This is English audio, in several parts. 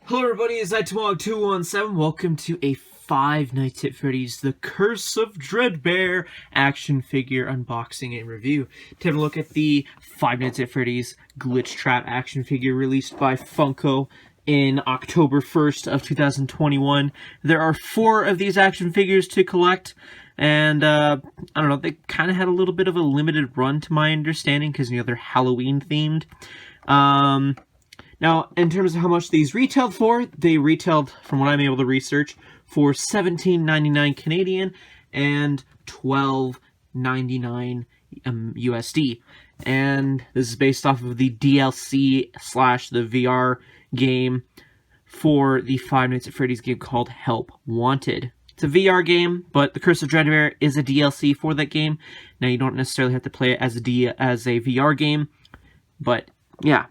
Hello everybody, it's TMOG 217. Welcome to a Five Nights at Freddy's The Curse of Dreadbear action figure unboxing and review. Take a look at the Five Nights at Freddy's Glitchtrap action figure released by Funko in October 1st of 2021. There are 4 of these action figures to collect, and I don't know, they kind of had a little bit of a limited run to my understanding because, you know, they're Halloween themed. Now, in terms of how much these retailed for, they retailed, from what I'm able to research, for $17.99 Canadian and $12.99 USD. And this is based off of the DLC / the VR game for the Five Nights at Freddy's game called Help Wanted. It's a VR game, but The Curse of Dreadbear is a DLC for that game. Now, you don't necessarily have to play it as a VR game, but yeah.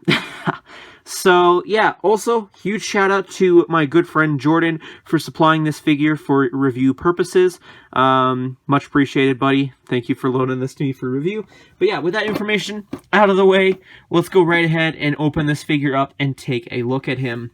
So, yeah, also, huge shout out to my good friend Jordan for supplying this figure for review purposes. Much appreciated, buddy. Thank you for loaning this to me for review. But yeah, with that information out of the way, let's go right ahead and open this figure up and take a look at him.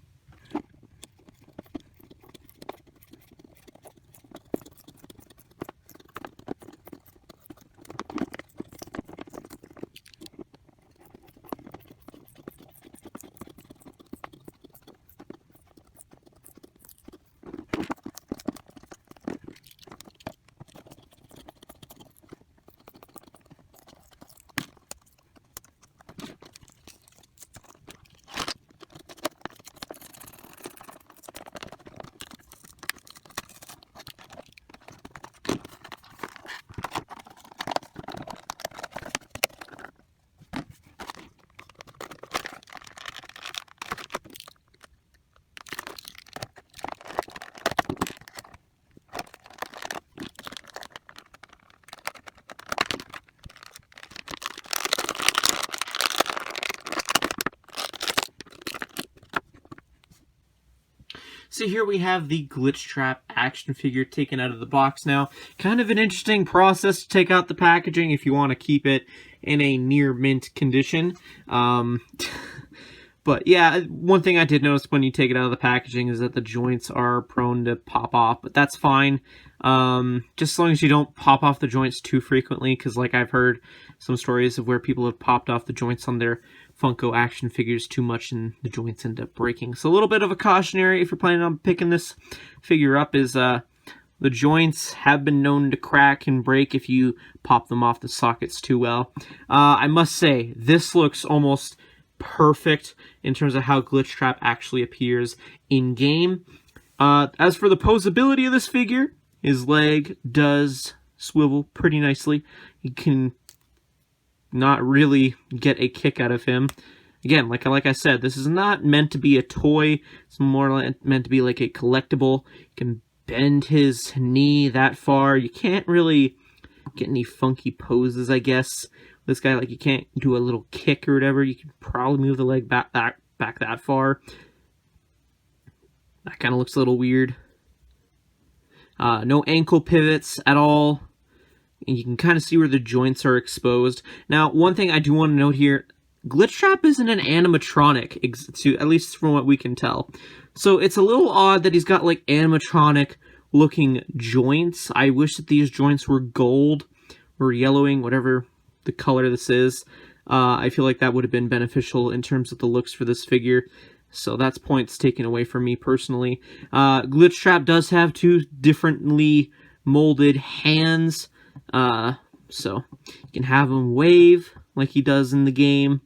So here we have the Glitchtrap action figure taken out of the box now. Kind of an interesting process to take out the packaging if you want to keep it in a near mint condition. But yeah, one thing I did notice when you take it out of the packaging is that the joints are prone to pop off, but that's fine. Just as long as you don't pop off the joints too frequently, because like I've heard some stories of where people have popped off the joints on their Funko action figures too much and the joints end up breaking. So a little bit of a cautionary if you're planning on picking this figure up is the joints have been known to crack and break if you pop them off the sockets too well. I must say, this looks almost perfect in terms of how Glitchtrap actually appears in-game. As for the posability of this figure, his leg does swivel pretty nicely. You can not really get a kick out of him. Again, like I said, this is not meant to be a toy. It's more meant to be like a collectible. You can bend his knee that far. You can't really get any funky poses, I guess. This guy, like, you can't do a little kick or whatever. You can probably move the leg back that far. That kind of looks a little weird. No ankle pivots at all. And you can kind of see where the joints are exposed. Now, one thing I do want to note here, Glitchtrap isn't an animatronic, at least from what we can tell. So it's a little odd that he's got, like, animatronic-looking joints. I wish that these joints were gold or yellowing, whatever the color this is. I feel like that would have been beneficial in terms of the looks for this figure. So that's points taken away from me personally. Glitchtrap does have 2 differently molded hands. So you can have him wave like he does in the game,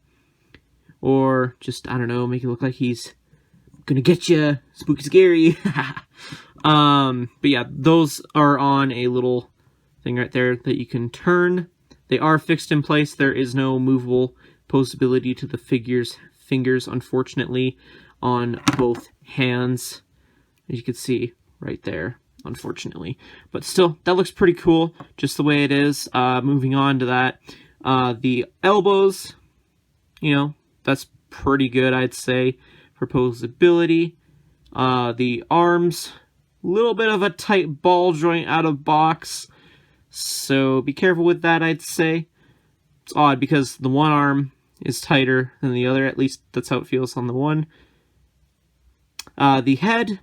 or just, I don't know, make it look like he's gonna get you, spooky scary. But yeah, those are on a little thing right there that you can turn. They are fixed in place. There is no movable posability to the figure's fingers, unfortunately, on both hands, as you can see right there. Unfortunately, but still, that looks pretty cool, just the way it is. Moving on to that, the elbows, you know, that's pretty good, I'd say, for posability. The arms, a little bit of a tight ball joint out of box, so be careful with that, I'd say. It's odd because the one arm is tighter than the other, at least that's how it feels on the one. The head,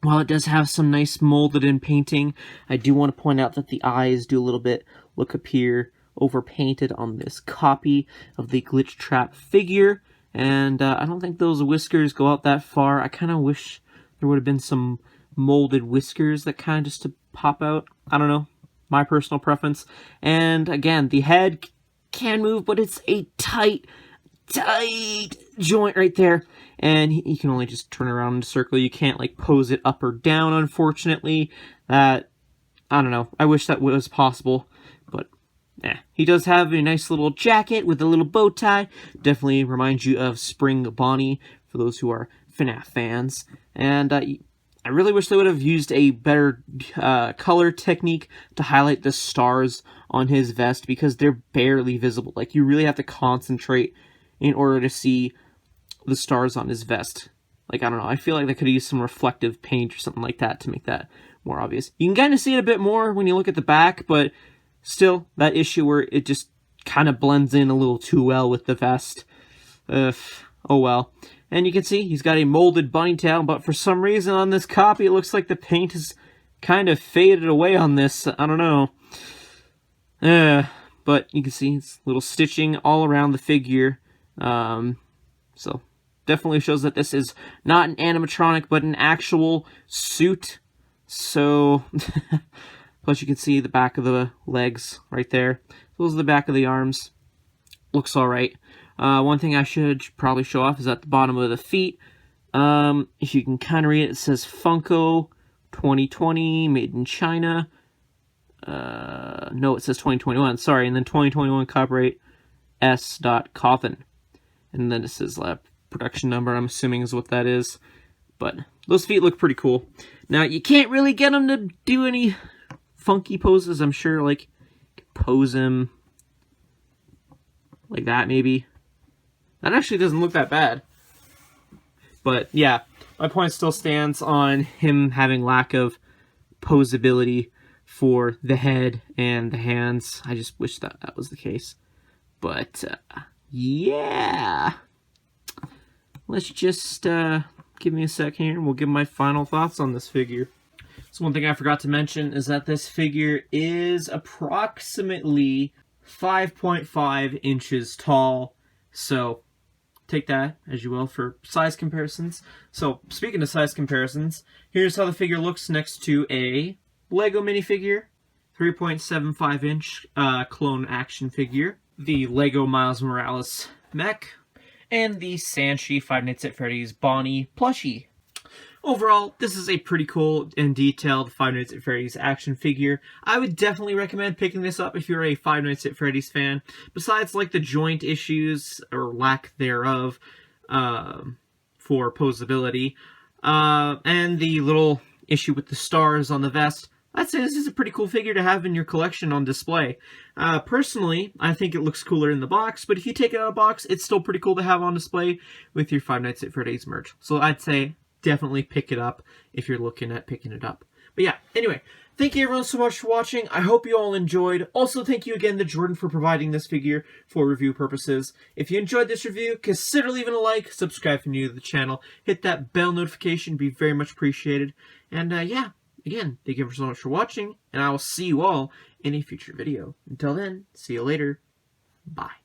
while it does have some nice molded in painting, I do want to point out that the eyes do a little bit look up here overpainted on this copy of the glitchtrap figure, and I don't think those whiskers go out that far. I kind of wish there would have been some molded whiskers that kind of just to pop out. I don't know, my personal preference. And again, the head can move, but it's a tight joint right there, and you can only just turn around in a circle. You can't like pose it up or down, unfortunately. I don't know, I wish that was possible, but he does have a nice little jacket with a little bow tie. Definitely reminds you of Spring Bonnie for those who are FNAF fans. And I really wish they would have used a better color technique to highlight the stars on his vest, because they're barely visible. Like, you really have to concentrate in order to see the stars on his vest. Like, I don't know, I feel like they could have used some reflective paint or something like that to make that more obvious. You can kind of see it a bit more when you look at the back, but still, that issue where it just kind of blends in a little too well with the vest. Oh well. And you can see he's got a molded bunny tail, but for some reason on this copy it looks like the paint is kind of faded away on this. I don't know. But you can see it's little stitching all around the figure. So definitely shows that this is not an animatronic, but an actual suit. So... Plus you can see the back of the legs right there. Those are the back of the arms. Looks alright. One thing I should probably show off is at the bottom of the feet. If you can kind of read it, it says Funko 2020, made in China. No, it says 2021, sorry. And then 2021 copyright S.Cothen. And then it says production number, I'm assuming is what that is. But those feet look pretty cool. Now, you can't really get them to do any funky poses. I'm sure, like, pose him like that, maybe. That actually doesn't look that bad. But, yeah, my point still stands on him having lack of poseability for the head and the hands. I just wish that that was the case. But, yeah. Let's just give me a second here, and we'll give my final thoughts on this figure. So one thing I forgot to mention is that this figure is approximately 5.5 inches tall. So take that as you will for size comparisons. So speaking of size comparisons, here's how the figure looks next to a Lego minifigure, 3.75 inch clone action figure, the Lego Miles Morales mech, and the Sanshi Five Nights at Freddy's Bonnie plushie. Overall, this is a pretty cool and detailed Five Nights at Freddy's action figure. I would definitely recommend picking this up if you're a Five Nights at Freddy's fan. Besides, like, the joint issues, or lack thereof, for poseability, and the little issue with the stars on the vest, I'd say this is a pretty cool figure to have in your collection on display. Personally, I think it looks cooler in the box, but if you take it out of the box, it's still pretty cool to have on display with your Five Nights at Freddy's merch. So I'd say definitely pick it up if you're looking at picking it up. But yeah, anyway, thank you everyone so much for watching. I hope you all enjoyed. Also, thank you again to Jordan for providing this figure for review purposes. If you enjoyed this review, consider leaving a like, subscribe if you're new to the channel, hit that bell notification, be very much appreciated. And yeah, again, thank you so much for watching, and I will see you all in a future video. Until then, see you later. Bye.